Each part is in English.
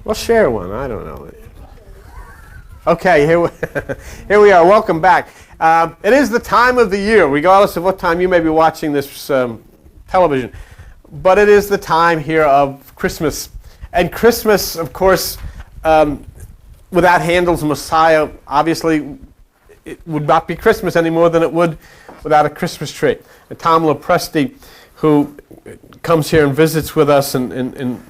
We'll share one. I don't know. Okay, here we are. Welcome back. It is the time of the year, regardless of what time you may be watching this television. But it is the time here of Christmas. And Christmas, of course, without Handel's Messiah, obviously, it would not be Christmas any more than it would without a Christmas tree. And Tom Lopresti, who comes here and visits with us and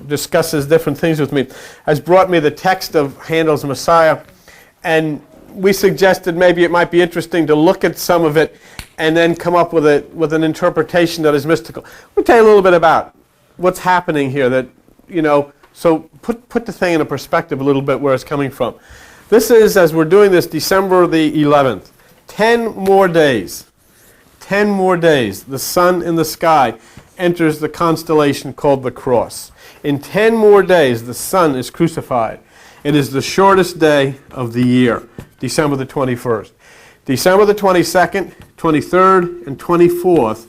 discusses different things with me, has brought me the text of Handel's Messiah, and we suggested maybe it might be interesting to look at some of it and then come up with an interpretation that is mystical. We'll tell you a little bit about what's happening here, so put the thing in a perspective a little bit where it's coming from. This is, as we're doing this, December the 11th. 10 more days. 10 more days. The sun in the sky enters the constellation called the Cross. In 10 more days, the sun is crucified. It is the shortest day of the year, December the 21st. December the 22nd, 23rd, and 24th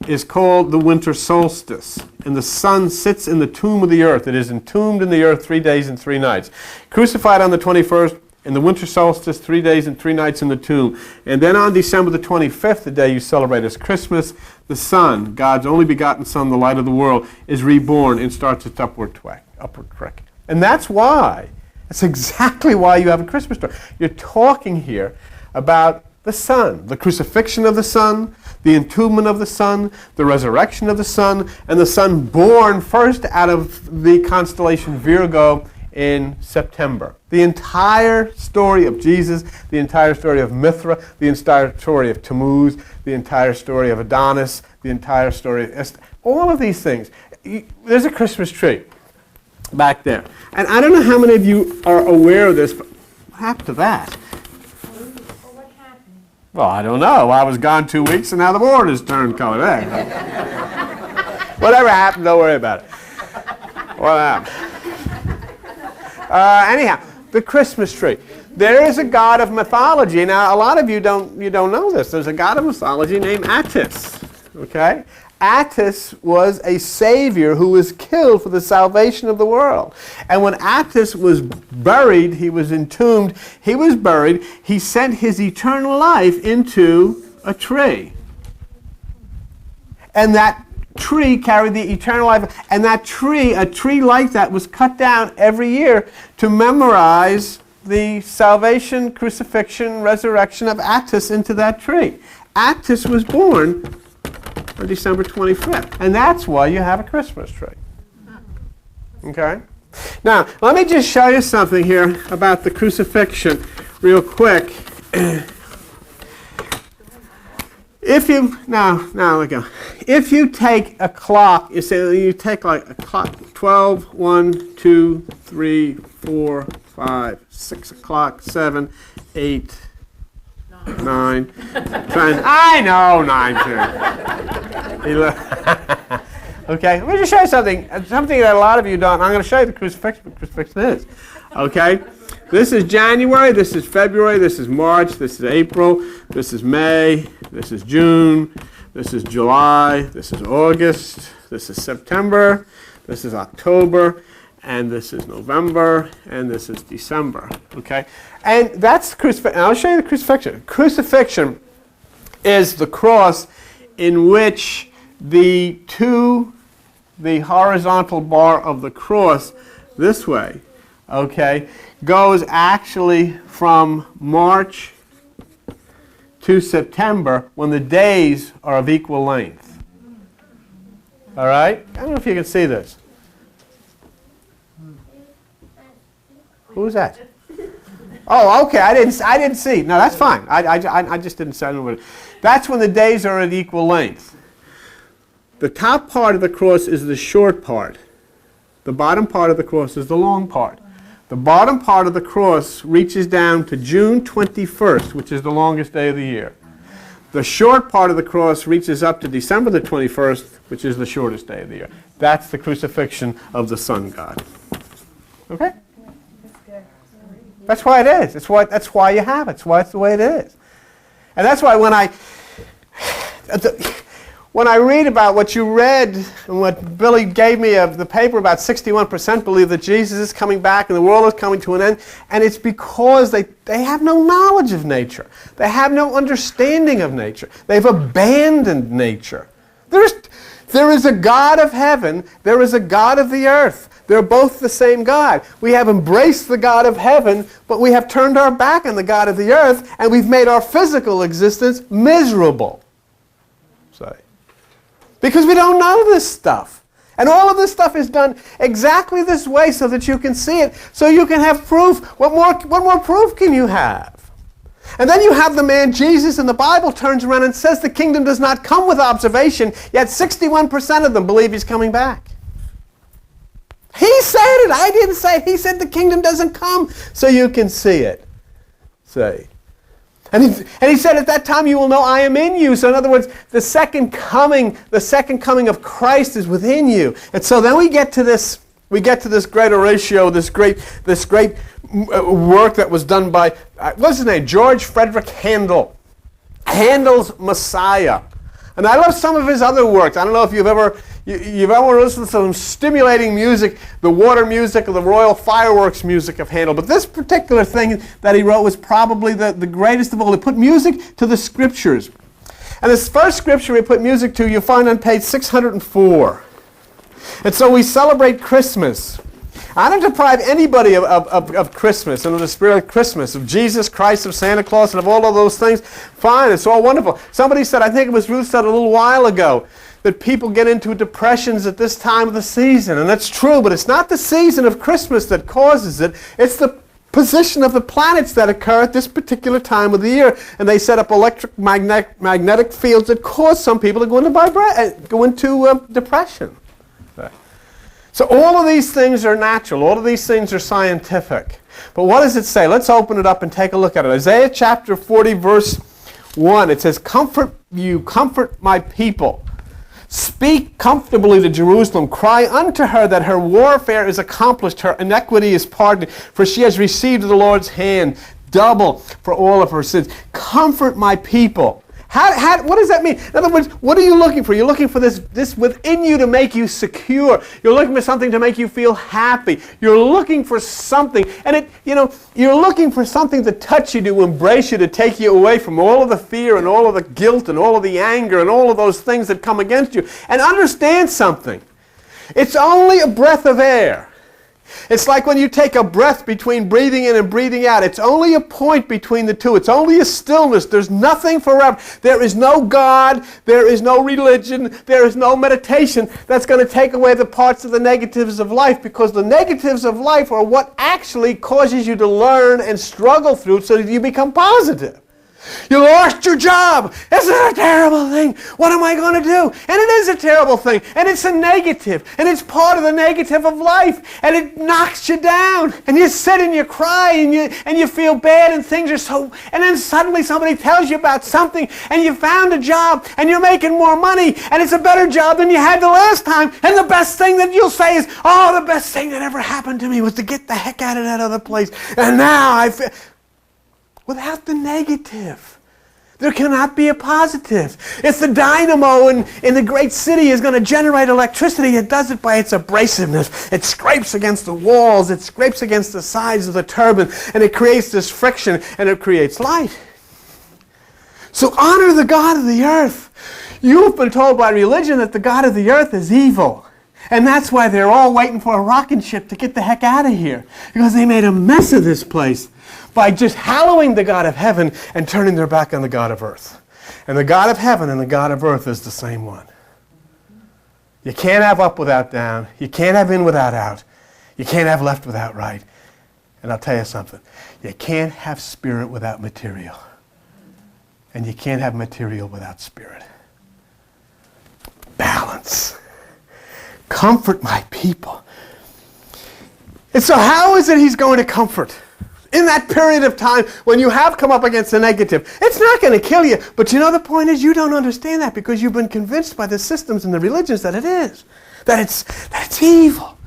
is called the winter solstice. And the sun sits in the tomb of the earth. It is entombed in the earth 3 days and 3 nights. Crucified on the 21st, in the winter solstice, 3 days and 3 nights in the tomb. And then on December the 25th, the day you celebrate as Christmas, the sun, God's only begotten Son, the light of the world, is reborn and starts its upward trek. And that's exactly why you have a Christmas story. You're talking here about the Son, the crucifixion of the Son, the entombment of the Son, the resurrection of the Son, and the Son born first out of the constellation Virgo in September. The entire story of Jesus, the entire story of Mithra, the entire story of Tammuz, the entire story of Adonis, the entire story of Esther, all of these things. There's a Christmas tree back there. And I don't know how many of you are aware of this, but what happened to that? What happened? Well, I don't know. I was gone 2 weeks and now the board has turned color there. Whatever happened, don't worry about it. What happened? Anyhow, the Christmas tree. There is a god of mythology. Now, a lot of you don't know this. There's a god of mythology named Attis. Okay? Attis was a savior who was killed for the salvation of the world. And when Attis was buried, he was entombed, he was buried, he sent his eternal life into a tree. And that tree carried the eternal life, and a tree like that was cut down every year to memorize the salvation, crucifixion, resurrection of Attis into that tree. Attis was born on December 25th, and that's why you have a Christmas tree. Okay? Now, let me just show you something here about the crucifixion real quick. If you take a clock, you take like a clock, 12, 1, 2, 3, 4, 5, 6 o'clock, 7, 8, 9. I know, 9, 2. Okay, let me just show you something that a lot of you don't. I'm going to show you the crucifixion, what crucifixion is. Okay? This is January, this is February, this is March, this is April, this is May, this is June, this is July, this is August, this is September, this is October, and this is November, and this is December. Okay? And that's crucifixion. I'll show you the crucifixion. Crucifixion is the cross in which the horizontal bar of the cross this way, okay, goes actually from March to September when the days are of equal length. All right? I don't know if you can see this. Who's that? Oh, okay. I didn't see. No, that's fine. I just didn't say it. That's when the days are at equal length. The top part of the cross is the short part. The bottom part of the cross is the long part. The bottom part of the cross reaches down to June 21st, which is the longest day of the year. The short part of the cross reaches up to December the 21st, which is the shortest day of the year. That's the crucifixion of the sun god. Okay? That's why it is. That's why you have it. That's why it's the way it is. And that's why when I read about what you read and what Billy gave me of the paper, about 61% believe that Jesus is coming back and the world is coming to an end, and it's because they have no knowledge of nature. They have no understanding of nature. They've abandoned nature. There is a God of heaven, there is a God of the earth. They're both the same God. We have embraced the God of heaven, but we have turned our back on the God of the earth, and we've made our physical existence miserable. Because we don't know this stuff. And all of this stuff is done exactly this way so that you can see it, so you can have proof. What more proof can you have? And then you have the man Jesus, and the Bible turns around and says the kingdom does not come with observation, yet 61% of them believe he's coming back. He said it. I didn't say it. He said the kingdom doesn't come so you can see it. See? And he said, at that time you will know I am in you. So in other words, the second coming of Christ is within you. And so then we get to this great Horatio, this great work that was done by, what's his name? George Frederick Handel. Handel's Messiah. And I love some of his other works. I don't know if you've ever listened to some stimulating music, the water music or the royal fireworks music of Handel. But this particular thing that he wrote was probably the greatest of all. He put music to the scriptures. And this first scripture he put music to, you'll find on page 604. And so we celebrate Christmas. I don't deprive anybody of Christmas and of the spirit of Christmas, of Jesus Christ, of Santa Claus, and of all of those things. Fine, it's all wonderful. Somebody said, I think it was Ruth said a little while ago, that people get into depressions at this time of the season. And that's true, but it's not the season of Christmas that causes it. It's the position of the planets that occur at this particular time of the year. And they set up magnetic fields that cause some people to go into depression. So all of these things are natural. All of these things are scientific. But what does it say? Let's open it up and take a look at it. Isaiah chapter 40, verse 1. It says, comfort my people. Speak comfortably to Jerusalem. Cry unto her that her warfare is accomplished, her iniquity is pardoned, for she has received the Lord's hand double for all of her sins. Comfort my people. What does that mean? In other words, what are you looking for? You're looking for this within you to make you secure. You're looking for something to make you feel happy. You're looking for something, and you're looking for something to touch you, to embrace you, to take you away from all of the fear and all of the guilt and all of the anger and all of those things that come against you. And understand something. It's only a breath of air. It's like when you take a breath between breathing in and breathing out. It's only a point between the two. It's only a stillness. There's nothing forever. There is no God. There is no religion. There is no meditation that's going to take away the parts of the negatives of life, because the negatives of life are what actually causes you to learn and struggle through so that you become positive. You lost your job. Isn't it a terrible thing? What am I going to do? And it is a terrible thing. And it's a negative. And it's part of the negative of life. And it knocks you down. And you sit and you cry and you feel bad and things are so... And then suddenly somebody tells you about something and you found a job and you're making more money and it's a better job than you had the last time. And the best thing that you'll say is, oh, the best thing that ever happened to me was to get the heck out of that other place. And now I feel... Without the negative, there cannot be a positive. If the dynamo in the great city is going to generate electricity, it does it by its abrasiveness. It scrapes against the walls, it scrapes against the sides of the turbine, and it creates this friction, and it creates light. So honor the God of the earth. You've been told by religion that the God of the earth is evil. And that's why they're all waiting for a rocket ship to get the heck out of here. Because they made a mess of this place by just hallowing the God of heaven and turning their back on the God of earth. And the God of heaven and the God of earth is the same one. You can't have up without down. You can't have in without out. You can't have left without right. And I'll tell you something. You can't have spirit without material. And you can't have material without spirit. Balance. Comfort my people. And so how is it he's going to comfort? In that period of time when you have come up against the negative, it's not going to kill you. But you know, the point is, you don't understand that because you've been convinced by the systems and the religions that it is. That it's evil.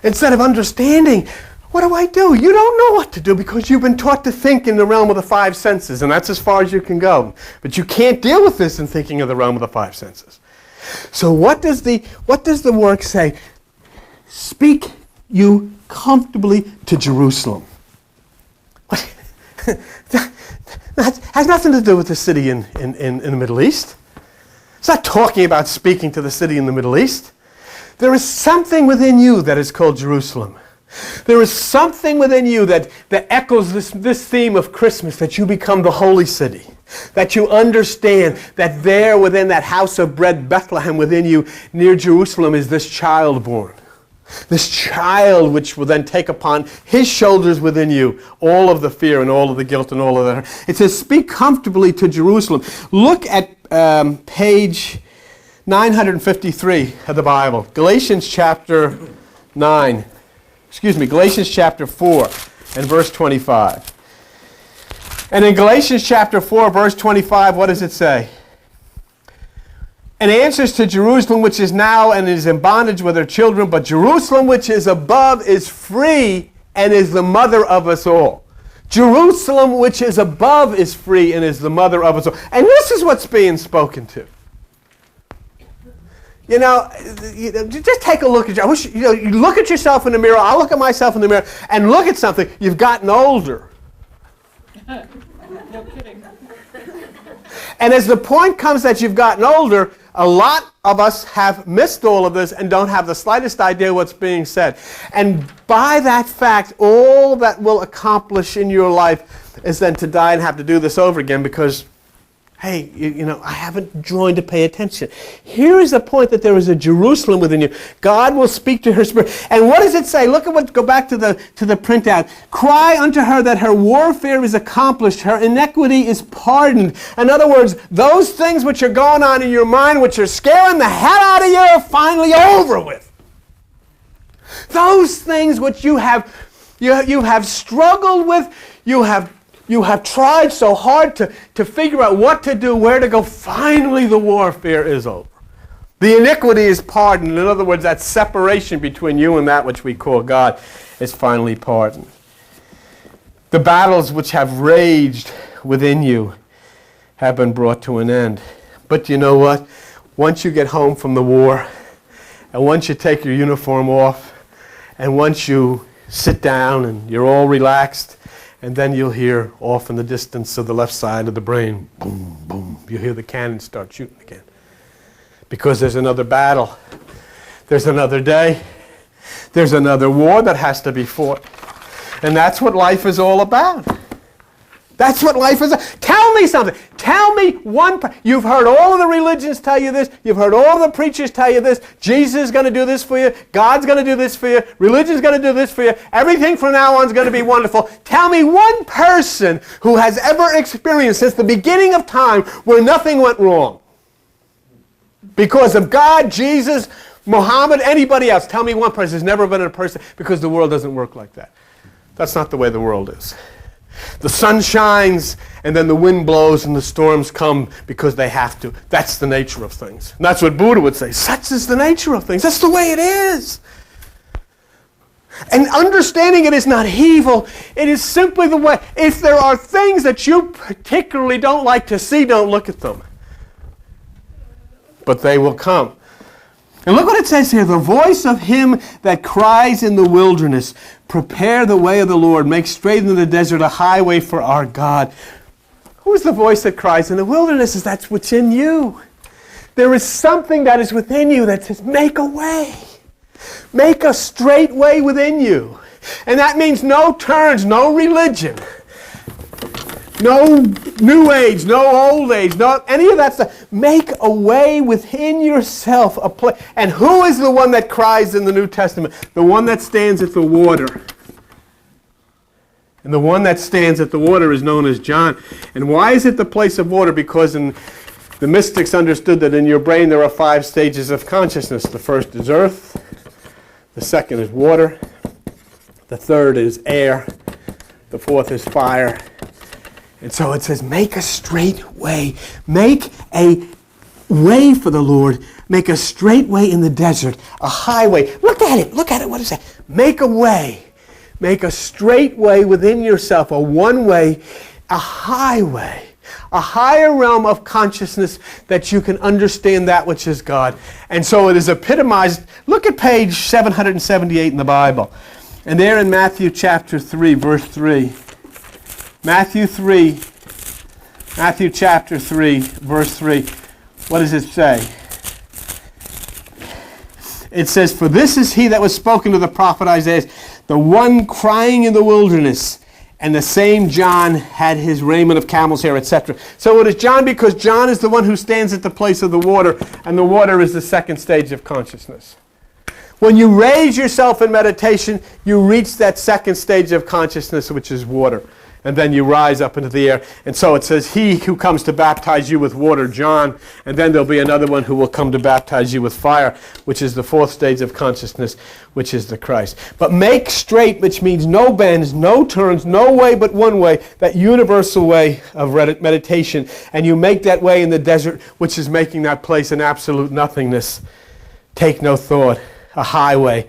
Instead of understanding, What do I do? You don't know what to do because you've been taught to think in the realm of the five senses, and that's as far as you can go. But you can't deal with this in thinking of the realm of the five senses. So what does the work say? Speak you comfortably to Jerusalem. That has nothing to do with the city in the Middle East. It's not talking about speaking to the city in the Middle East. There is something within you that is called Jerusalem. There is something within you that echoes this theme of Christmas, that you become the holy city. That you understand that there within that house of bread, Bethlehem, within you, near Jerusalem, is this child born. This child which will then take upon his shoulders within you all of the fear and all of the guilt and all of that. It says, speak comfortably to Jerusalem. Look at page 953 of the Bible. Galatians chapter 4 and verse 25. And in Galatians chapter 4, verse 25, what does it say? And answers to Jerusalem, which is now and is in bondage with her children, but Jerusalem, which is above, is free and is the mother of us all. Jerusalem, which is above, is free and is the mother of us all. And this is what's being spoken to. You know, just take a look at you look at yourself in the mirror. I look at myself in the mirror and look at something. You've gotten older. No kidding. And as the point comes that you've gotten older, a lot of us have missed all of this and don't have the slightest idea what's being said. And by that fact, all that will accomplish in your life is then to die and have to do this over again because, hey, I haven't joined to pay attention. Here is the point that there is a Jerusalem within you. God will speak to her spirit. And what does it say? Go back to the printout. Cry unto her that her warfare is accomplished, her iniquity is pardoned. In other words, those things which are going on in your mind, which are scaring the hell out of you, are finally over with. Those things which you have struggled with, you have tried so hard to figure out what to do, where to go. Finally, the warfare is over. The iniquity is pardoned. In other words, that separation between you and that which we call God is finally pardoned. The battles which have raged within you have been brought to an end. But you know what? Once you get home from the war, and once you take your uniform off, and once you sit down and you're all relaxed, and then you'll hear off in the distance of the left side of the brain, boom, boom. You hear the cannon start shooting again. Because there's another battle. There's another day. There's another war that has to be fought. And that's what life is all about. That's what life is. Tell me something. Tell me one. You've heard all of the religions tell you this. You've heard all of the preachers tell you this. Jesus is going to do this for you. God's going to do this for you. Religion's going to do this for you. Everything from now on is going to be wonderful. Tell me one person who has ever experienced since the beginning of time where nothing went wrong. Because of God, Jesus, Muhammad, anybody else. Tell me one person. There's never been a person, because the world doesn't work like that. That's not the way the world is. The sun shines, and then the wind blows, and the storms come because they have to. That's the nature of things. And that's what Buddha would say. Such is the nature of things. That's the way it is. And understanding it is not evil. It is simply the way. If there are things that you particularly don't like to see, don't look at them. But they will come. And look what it says here. The voice of him that cries in the wilderness, prepare the way of the Lord, make straight in the desert a highway for our God. Who is the voice that cries in the wilderness? That's what's in you. There is something that is within you that says, make a way. Make a straight way within you. And that means no turns, no religion. No new age, no old age, no any of that stuff. Make a way within yourself. And who is the one that cries in the New Testament? The one that stands at the water. And the one that stands at the water is known as John. And why is it the place of water? Because the mystics understood that in your brain there are 5 stages of consciousness. The first is earth. The second is water. The third is air. The fourth is fire. And so it says, make a straight way. Make a way for the Lord. Make a straight way in the desert. A highway. Look at it. Look at it. What is that? Make a way. Make a straight way within yourself, a one way, a highway, a higher realm of consciousness that you can understand that which is God. And so it is epitomized. Look at page 778 in the Bible. And there in Matthew chapter 3, verse 3. Matthew chapter 3, verse 3. What does it say? It says, "For this is he that was spoken to the prophet Isaiah, the one crying in the wilderness, and the same John had his raiment of camel's hair," etc. So it is John because John is the one who stands at the place of the water, and the water is the second stage of consciousness. When you raise yourself in meditation, you reach that second stage of consciousness, which is water. And then you rise up into the air. And so it says, "He who comes to baptize you with water, John." And then there'll be another one who will come to baptize you with fire, which is the fourth stage of consciousness, which is the Christ. But make straight, which means no bends, no turns, no way but one way, that universal way of meditation. And you make that way in the desert, which is making that place an absolute nothingness. Take no thought, a highway,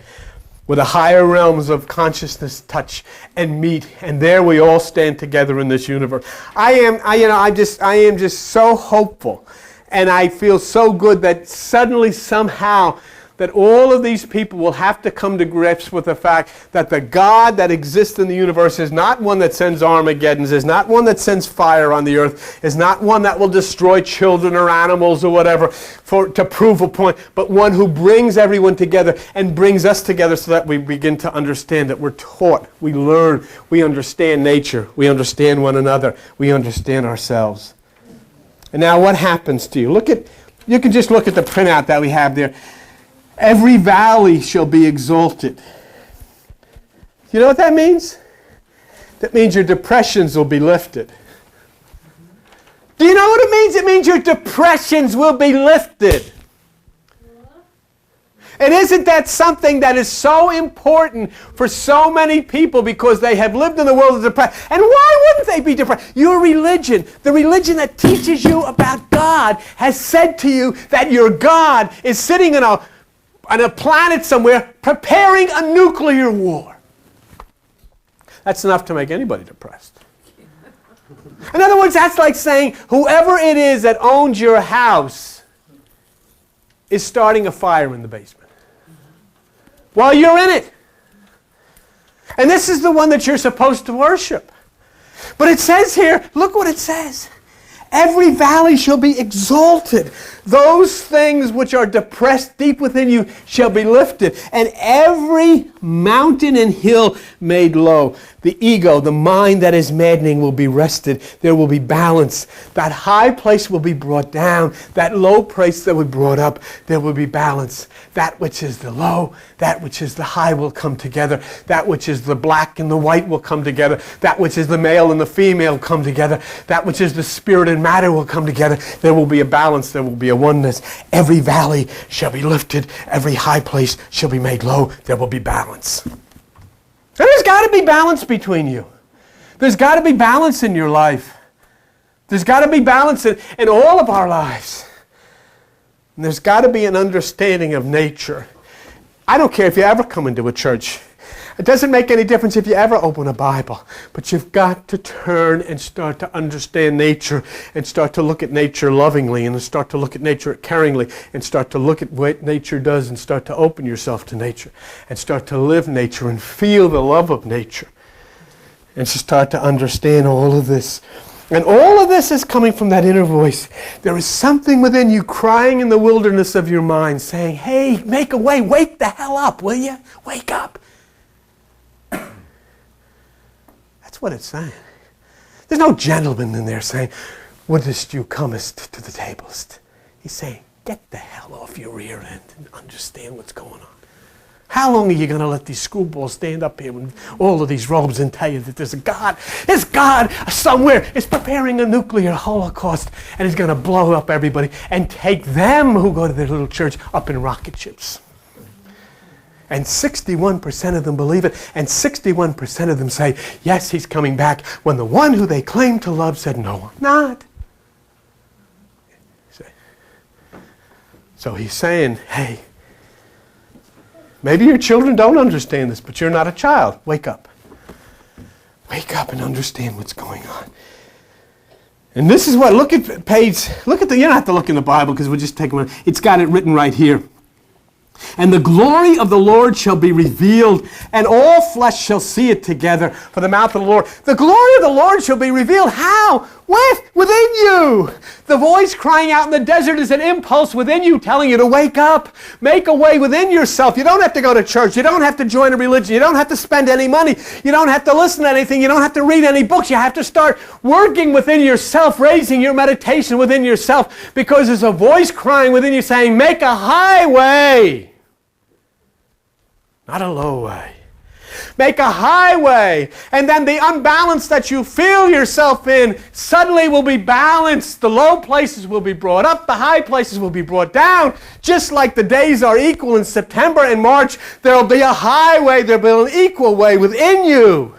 where the higher realms of consciousness touch and meet, and there we all stand together in this universe. I am just so hopeful, and I feel so good that suddenly, somehow, that all of these people will have to come to grips with the fact that the God that exists in the universe is not one that sends Armageddons, is not one that sends fire on the earth, is not one that will destroy children or animals or whatever to prove a point, but one who brings everyone together and brings us together so that we begin to understand, that we're taught, we learn, we understand nature, we understand one another, we understand ourselves. And now what happens to you? You can just look at the printout that we have there. Every valley shall be exalted. You know what that means? That means your depressions will be lifted. Do you know what it means? It means your depressions will be lifted. And isn't that something that is so important for so many people because they have lived in the world of depression? And why wouldn't they be depressed? Your religion, the religion that teaches you about God, has said to you that your God is sitting on a planet somewhere preparing a nuclear war. That's enough to make anybody depressed. In other words, that's like saying whoever it is that owns your house is starting a fire in the basement while you're in it. And this is the one that you're supposed to worship. But it says here, look what it says. Every valley shall be exalted. Those things which are depressed deep within you shall be lifted. And every mountain and hill made low. The ego, the mind that is maddening, will be rested. There will be balance. That high place will be brought down. That low place that will be brought up, there will be balance. That which is the low, that which is the high will come together. That which is the black and the white will come together. That which is the male and the female will come together. That which is the spirit and matter will come together. There will be a balance. There will be a oneness. Every valley shall be lifted. Every high place shall be made low. There will be balance. And there's got to be balance between you. There's got to be balance in your life. There's got to be balance in all of our lives. And there's got to be an understanding of nature. I don't care if you ever come into a church. It doesn't make any difference if you ever open a Bible. But you've got to turn and start to understand nature and start to look at nature lovingly and start to look at nature caringly and start to look at what nature does and start to open yourself to nature and start to live nature and feel the love of nature and to start to understand all of this. And all of this is coming from that inner voice. There is something within you crying in the wilderness of your mind saying, hey, make a way, wake the hell up, will you? Wake up. That's what it's saying. There's no gentleman in there saying, wouldst you comest to the tablest? He's saying, get the hell off your rear end and understand what's going on. How long are you going to let these screwballs stand up here with all of these robes and tell you that there's a God? This God somewhere is preparing a nuclear holocaust and he's going to blow up everybody and take them who go to their little church up in rocket ships. And 61% of them believe it, and 61% of them say, yes, he's coming back, when the one who they claim to love said, no, I'm not. So he's saying, hey, maybe your children don't understand this, but you're not a child. Wake up. Wake up and understand what's going on. And this is what, you don't have to look in the Bible because we'll just take one. It's got it written right here. And the glory of the Lord shall be revealed, and all flesh shall see it together for the mouth of the Lord. The glory of the Lord shall be revealed. How? Within you. The voice crying out in the desert is an impulse within you telling you to wake up. Make a way within yourself. You don't have to go to church. You don't have to join a religion. You don't have to spend any money. You don't have to listen to anything. You don't have to read any books. You have to start working within yourself, raising your meditation within yourself, because there's a voice crying within you saying, make a highway. Not a low way. Make a highway. And then the unbalance that you feel yourself in suddenly will be balanced. The low places will be brought up. The high places will be brought down. Just like the days are equal in September and March, there will be a highway. There will be an equal way within you.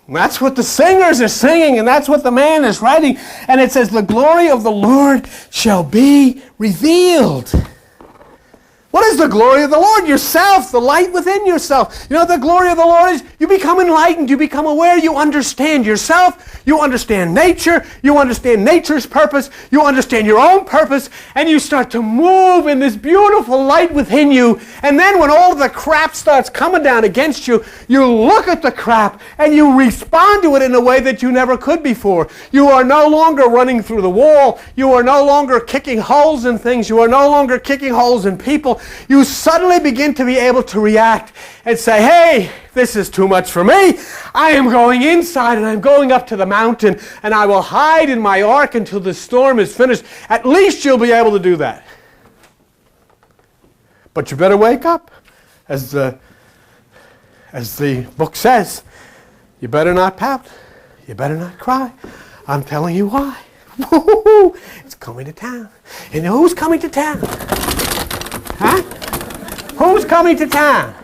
And that's what the singers are singing, and that's what the man is writing. And it says, the glory of the Lord shall be revealed. What is the glory of the Lord? Yourself, the light within yourself. You know what the glory of the Lord is? You become enlightened, you become aware, you understand yourself, you understand nature, you understand nature's purpose, you understand your own purpose, and you start to move in this beautiful light within you. And then when all the crap starts coming down against you, you look at the crap and you respond to it in a way that you never could before. You are no longer running through the wall. You are no longer kicking holes in things. You are no longer kicking holes in people. You suddenly begin to be able to react and say, hey, this is too much for me. I am going inside and I'm going up to the mountain and I will hide in my ark until the storm is finished. At least you'll be able to do that. But you better wake up. As the book says, you better not pout. You better not cry. I'm telling you why. It's coming to town. And who's coming to town? Huh? Who's coming to town?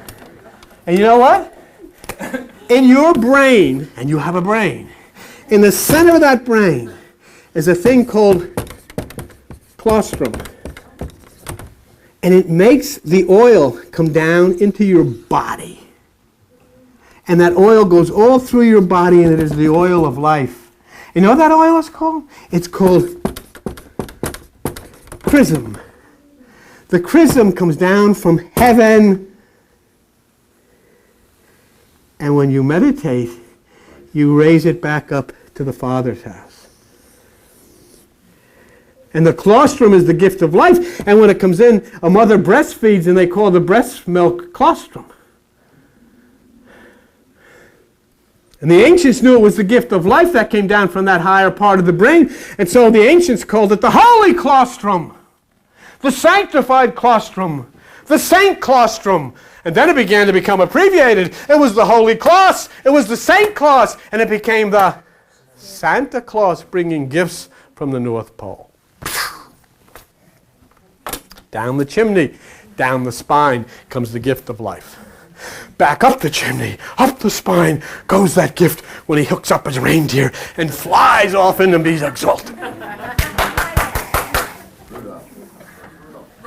And you know what? In your brain, and you have a brain, in the center of that brain is a thing called colostrum. And it makes the oil come down into your body. And that oil goes all through your body, and it is the oil of life. You know what that oil is called? It's called chrism. The chrism comes down from heaven. And when you meditate, you raise it back up to the Father's house. And the colostrum is the gift of life. And when it comes in, a mother breastfeeds, and they call the breast milk colostrum. And the ancients knew it was the gift of life that came down from that higher part of the brain. And so the ancients called it the holy colostrum, the sanctified colostrum, the saint colostrum. And then it began to become abbreviated. It was the Holy Claus, it was the Saint Claus, and it became the Santa Claus bringing gifts from the North Pole. Down the chimney, down the spine comes the gift of life. Back up the chimney, up the spine goes that gift when he hooks up his reindeer and flies off into being exalted.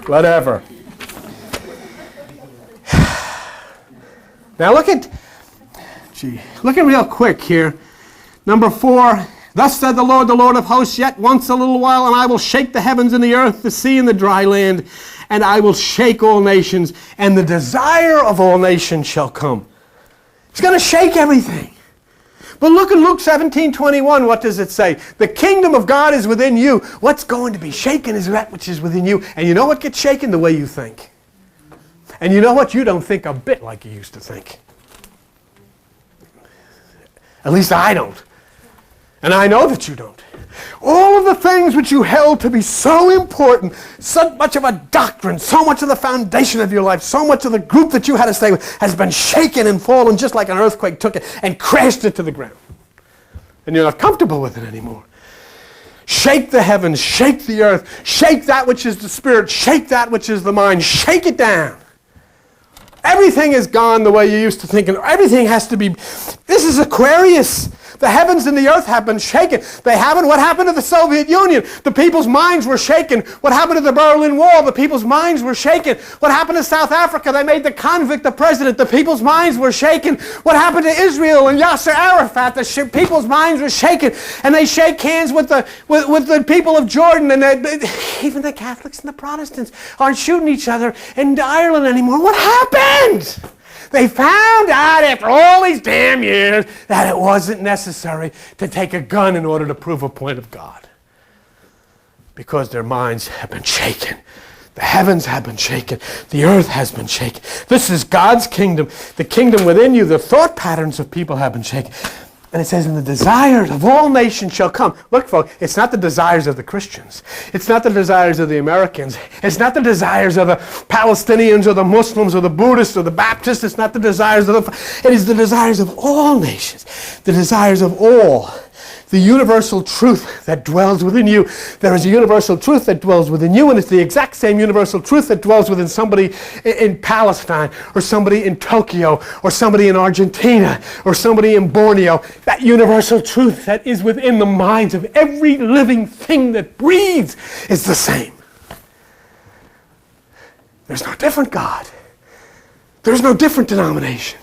Whatever. Now look at real quick here. Number 4, thus said the Lord of hosts, yet once a little while, and I will shake the heavens and the earth, the sea and the dry land, and I will shake all nations, and the desire of all nations shall come. He's going to shake everything. But look at Luke 17:21. What does it say? The kingdom of God is within you. What's going to be shaken is that which is within you. And you know what gets shaken? The way you think. And you know what? You don't think a bit like you used to think. At least I don't. And I know that you don't. All of the things which you held to be so important, so much of a doctrine, so much of the foundation of your life, so much of the group that you had to stay with has been shaken and fallen just like an earthquake took it and crashed it to the ground. And you're not comfortable with it anymore. Shake the heavens, shake the earth, shake that which is the spirit, shake that which is the mind, shake it down. Everything is gone the way you used to think, and everything has to be. This is Aquarius. The heavens and the earth have been shaken. They haven't. What happened to the Soviet Union? The people's minds were shaken. What happened to the Berlin Wall? The people's minds were shaken. What happened to South Africa? They made the convict the president. The people's minds were shaken. What happened to Israel and Yasser Arafat? The people's minds were shaken. And they shake hands with the people of Jordan. And even the Catholics and the Protestants aren't shooting each other in Ireland anymore. What happened? They found out after all these damn years that it wasn't necessary to take a gun in order to prove a point of God. Because their minds have been shaken. The heavens have been shaken. The earth has been shaken. This is God's kingdom. The kingdom within you, the thought patterns of people have been shaken. And it says, and the desires of all nations shall come. Look, folks, it's not the desires of the Christians. It's not the desires of the Americans. It's not the desires of the Palestinians or the Muslims or the Buddhists or the Baptists. It's not the desires of it is the desires of all nations. The desires of all. The universal truth that dwells within you. There is a universal truth that dwells within you, and it's the exact same universal truth that dwells within somebody in Palestine, or somebody in Tokyo, or somebody in Argentina, or somebody in Borneo. That universal truth that is within the minds of every living thing that breathes is the same. There's no different God. There's no different denomination.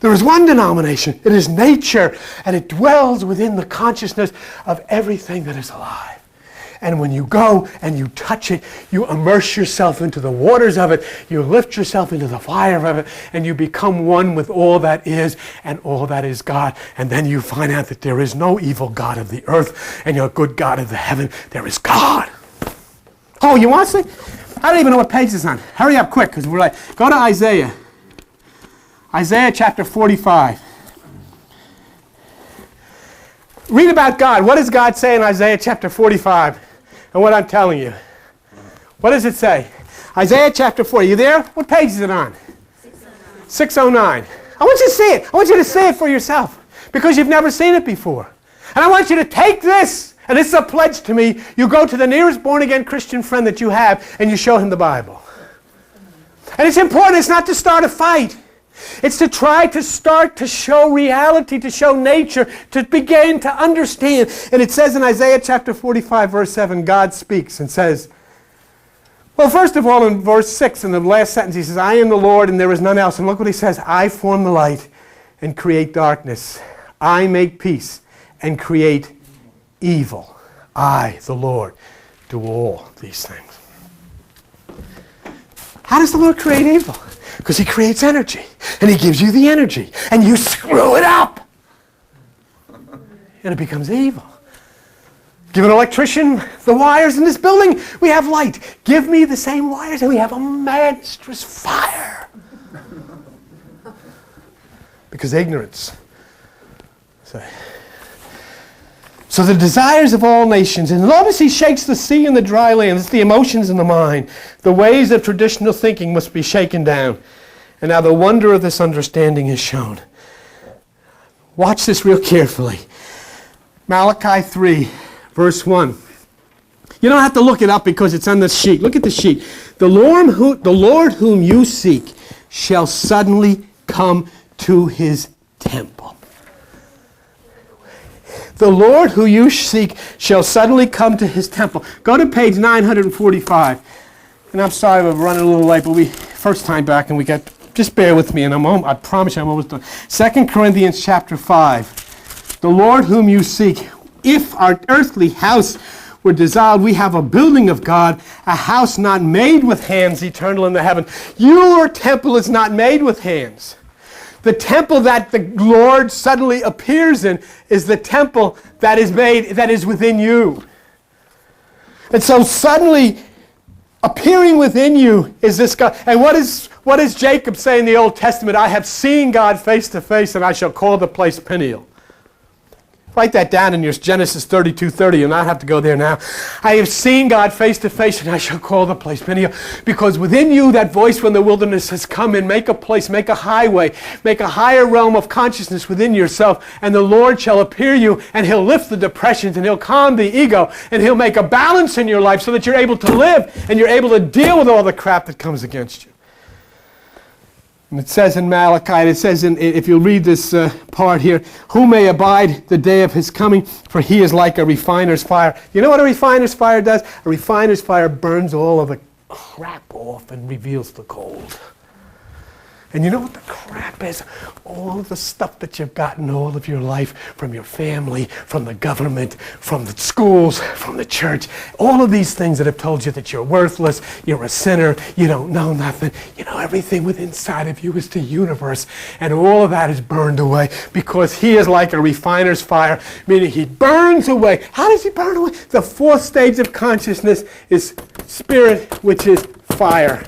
There is one denomination. It is nature, and it dwells within the consciousness of everything that is alive. And when you go and you touch it, you immerse yourself into the waters of it, you lift yourself into the fire of it, and you become one with all that is and all that is God. And then you find out that there is no evil God of the earth and no good God of the heaven. There is God. Oh, you want to see? I don't even know what page it's on. Hurry up quick, because we're like, go to Isaiah. Isaiah chapter 45. Read about God. What does God say in Isaiah chapter 45? And what I'm telling you. What does it say? Isaiah chapter 4. You there? What page is it on? 609. 609. I want you to see it. I want you to see it for yourself. Because you've never seen it before. And I want you to take this. And this is a pledge to me. You go to the nearest born-again Christian friend that you have and you show him the Bible. And it's important. It's not to start a fight. It's to try to start to show reality, to show nature, to begin to understand. And it says in Isaiah chapter 45, verse 7, God speaks and says, well, first of all, in verse 6, in the last sentence, he says, I am the Lord and there is none else. And look what he says, I form the light and create darkness. I make peace and create evil. I, the Lord, do all these things. How does the Lord create evil? Because he creates energy, and he gives you the energy, and you screw it up, and it becomes evil. Give an electrician the wires in this building, we have light. Give me the same wires, and we have a monstrous fire. Because ignorance. So the desires of all nations, and notice he shakes the sea and the dry land. It's the emotions in the mind. The ways of traditional thinking must be shaken down. And now the wonder of this understanding is shown. Watch this real carefully. Malachi 3, verse 1. You don't have to look it up because it's on this sheet. Look at the sheet. The Lord whom you seek shall suddenly come to his temple. The Lord who you seek shall suddenly come to his temple. Go to page 945. And I'm sorry we're running a little late, but first time back and we got, just bear with me and I promise you I'm almost done. 2 Corinthians chapter 5. The Lord whom you seek, if our earthly house were dissolved, we have a building of God, a house not made with hands, eternal in the heaven. Your temple is not made with hands. The temple that the Lord suddenly appears in is the temple that is within you. And so suddenly appearing within you is this God. And what does Jacob say in the Old Testament? I have seen God face to face, and I shall call the place Peniel. Write that down in your Genesis 32:30. You'll not have to go there now. I have seen God face to face, and I shall call the place Peniel. Because within you, that voice from the wilderness has come in. Make a place, make a highway, make a higher realm of consciousness within yourself, and the Lord shall appear you, and he'll lift the depressions, and he'll calm the ego, and he'll make a balance in your life so that you're able to live, and you're able to deal with all the crap that comes against you. And it says in Malachi, it says, if you read this part here, who may abide the day of his coming, for he is like a refiner's fire. You know what a refiner's fire does? A refiner's fire burns all of the crap off and reveals the gold. And you know what the crap is? All of the stuff that you've gotten all of your life from your family, from the government, from the schools, from the church. All of these things that have told you that you're worthless, you're a sinner, you don't know nothing. You know, everything within inside of you is the universe. And all of that is burned away because he is like a refiner's fire, meaning he burns away. How does he burn away? The fourth stage of consciousness is spirit, which is fire.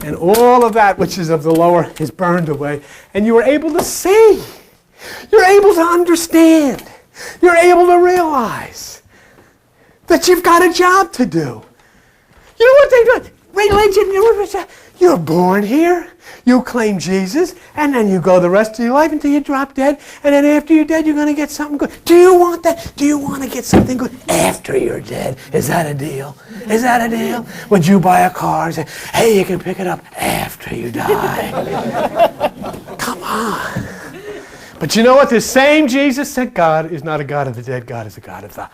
And all of that which is of the lower is burned away. And you are able to see. You're able to understand. You're able to realize that you've got a job to do. You know what they do? Religion, you're born here. You claim Jesus, and then you go the rest of your life until you drop dead, and then after you're dead, you're going to get something good. Do you want that? Do you want to get something good after you're dead? Is that a deal? Is that a deal? Would you buy a car and say, hey, you can pick it up after you die? Come on. But you know what? The same Jesus said God is not a God of the dead. God is a God of the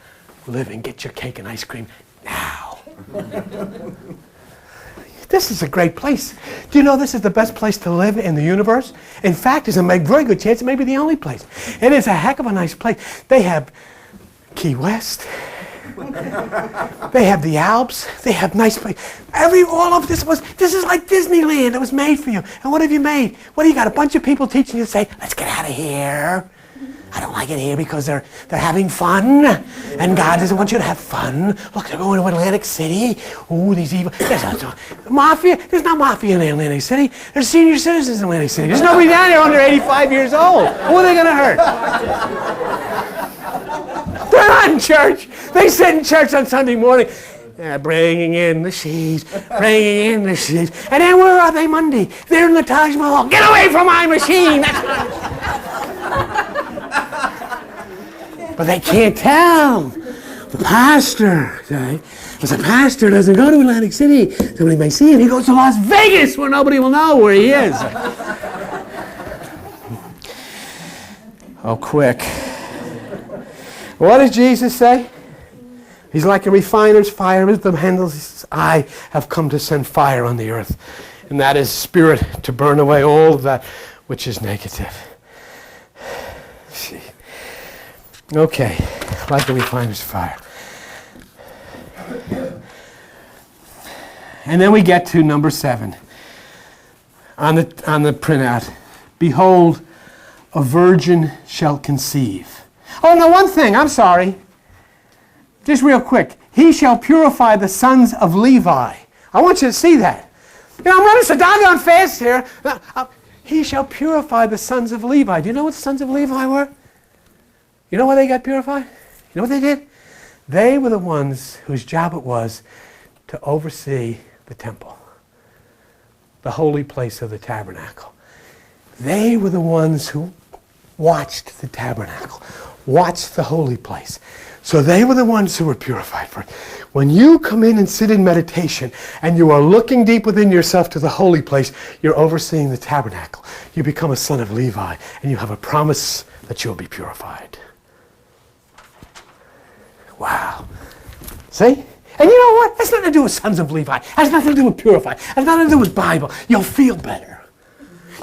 living. Get your cake and ice cream now. This is a great place. Do you know this is the best place to live in the universe? In fact, there's a very good chance it may be the only place. It is a heck of a nice place. They have Key West. They have the Alps. They have nice places. All of this is like Disneyland. It was made for you. And what have you made? What do you got? A bunch of people teaching you to say, let's get out of here. I don't like it here because they're having fun, and God doesn't want you to have fun. Look, they're going to Atlantic City. Ooh, these evil. There's no mafia. There's no mafia in Atlantic City. There's senior citizens in Atlantic City. There's nobody down there under 85 years old. Who are they going to hurt? They're not in church. They sit in church on Sunday morning. Bringing in the sheaves, bringing in the sheaves. And then where are they Monday? They're in the Taj Mahal. Get away from my machine. But they can't tell. The pastor, because the pastor doesn't go to Atlantic City. Somebody may see him. He goes to Las Vegas where nobody will know where he is. Oh, quick. What does Jesus say? He's like a refiner's fire. Mr Handel says, I have come to send fire on the earth. And that is spirit to burn away all of that which is negative. See. Okay, like a refiner's fire. And then we get to number 7 on the printout. Behold, a virgin shall conceive. Oh, no, one thing, I'm sorry. Just real quick. He shall purify the sons of Levi. I want you to see that. You know, I'm running so doggone fast here. He shall purify the sons of Levi. Do you know what the sons of Levi were? You know why they got purified? You know what they did? They were the ones whose job it was to oversee the temple, the holy place of the tabernacle. They were the ones who watched the tabernacle, watched the holy place. So they were the ones who were purified for it. When you come in and sit in meditation and you are looking deep within yourself to the holy place, you're overseeing the tabernacle. You become a son of Levi and you have a promise that you'll be purified. Wow. See? And you know what? That's nothing to do with sons of Levi. That's nothing to do with purify. That's nothing to do with Bible. You'll feel better.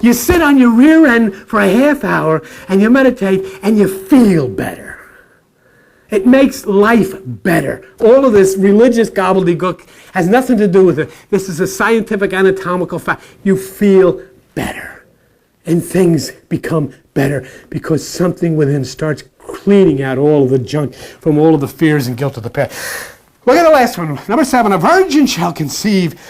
You sit on your rear end for a half hour and you meditate and you feel better. It makes life better. All of this religious gobbledygook has nothing to do with it. This is a scientific anatomical fact. You feel better. And things become better because something within starts cleaning out all of the junk from all of the fears and guilt of the past. Look at the last one. Number 7, a virgin shall conceive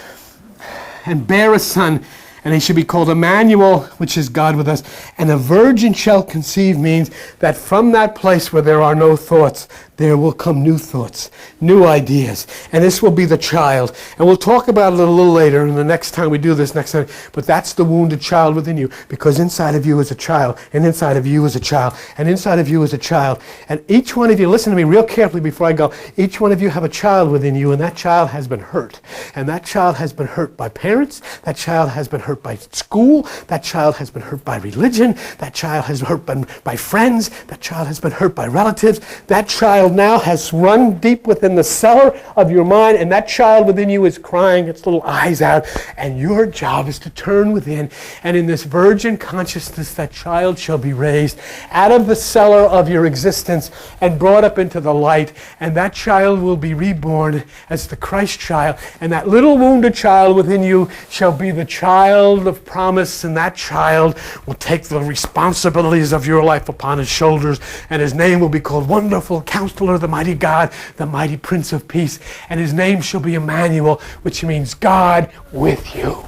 and bear a son, and he shall be called Emmanuel, which is God with us. And a virgin shall conceive means that from that place where there are no thoughts, there will come new thoughts, new ideas. And this will be the child. And we'll talk about it a little later, and the next time we do this next time. But that's the wounded child within you, because inside of you is a child, and inside of you is a child, and inside of you is a child. And each one of you, listen to me real carefully before I go, each one of you have a child within you, and that child has been hurt. And that child has been hurt by parents, that child has been hurt hurt by school. That child has been hurt by religion. That child has been hurt by friends. That child has been hurt by relatives. That child now has run deep within the cellar of your mind, and that child within you is crying its little eyes out. And your job is to turn within, and in this virgin consciousness, that child shall be raised out of the cellar of your existence and brought up into the light. And that child will be reborn as the Christ child. And that little wounded child within you shall be the child of promise. And that child will take the responsibilities of your life upon his shoulders. And his name will be called Wonderful Counselor, the Mighty God, the Mighty Prince of Peace. And his name shall be Emmanuel, which means God with you.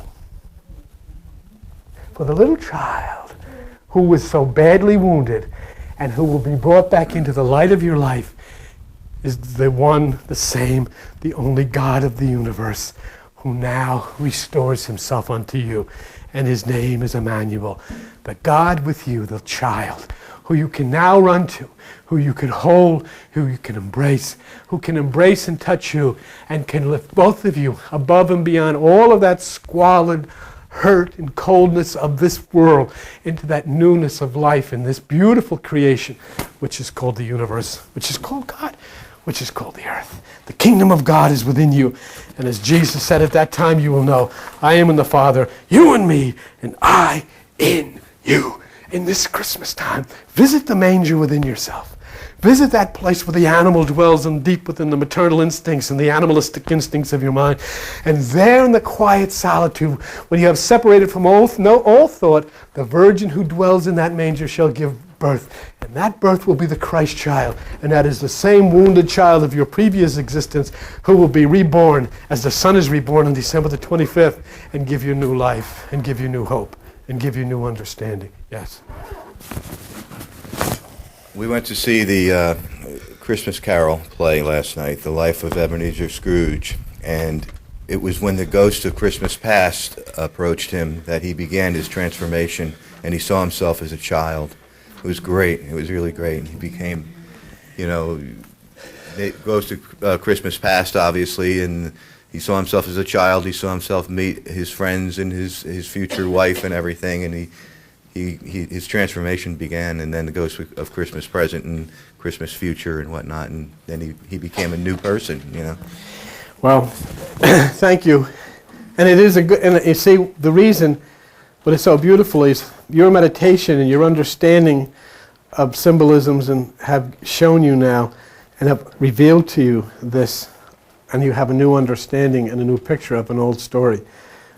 For the little child who was so badly wounded and who will be brought back into the light of your life is the one, the same, the only God of the universe, who now restores himself unto you. And his name is Emmanuel, the God with you, the child, who you can now run to, who you can hold, who you can embrace and touch you, and can lift both of you above and beyond all of that squalid hurt and coldness of this world into that newness of life in this beautiful creation, which is called the universe, which is called God, which is called the earth. The kingdom of God is within you. And as Jesus said at that time, you will know, I am in the Father, you in me, and I in you. In this Christmas time, visit the manger within yourself. Visit that place where the animal dwells in deep within the maternal instincts and the animalistic instincts of your mind. And there in the quiet solitude, when you have separated from all thought, the virgin who dwells in that manger shall give birth. And that birth will be the Christ child. And that is the same wounded child of your previous existence who will be reborn as the sun is reborn on December the 25th and give you new life and give you new hope and give you new understanding. Yes. We went to see the Christmas Carol play last night, The Life of Ebenezer Scrooge, and it was when the ghost of Christmas past approached him that he began his transformation, and he saw himself as a child. It was great. It was really great. He became, the ghost of Christmas past, obviously, and he saw himself as a child. He saw himself meet his friends and his future wife and everything, and his transformation began, and then the ghost of Christmas present and Christmas future and whatnot, and then he became a new person, Well, thank you. And it is a good, and you see, the reason, what is so beautiful is your meditation and your understanding of symbolisms and have shown you now and have revealed to you this, and you have a new understanding and a new picture of an old story.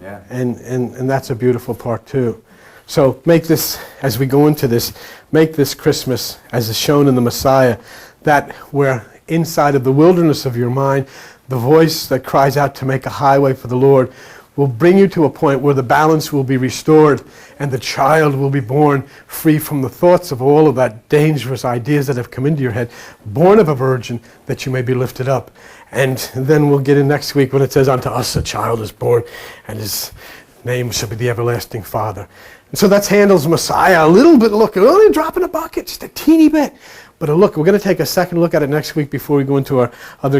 Yeah. And that's a beautiful part too. So make this, as we go into this, make this Christmas, as is shown in the Messiah, that where inside of the wilderness of your mind, the voice that cries out to make a highway for the Lord will bring you to a point where the balance will be restored and the child will be born free from the thoughts of all of that dangerous ideas that have come into your head, born of a virgin, that you may be lifted up. And then we'll get in next week when it says, unto us a child is born, and his name shall be the everlasting Father. And so that's Handel's Messiah. A little bit, look, only a drop in a bucket, just a teeny bit. But a look, we're going to take a second look at it next week before we go into our other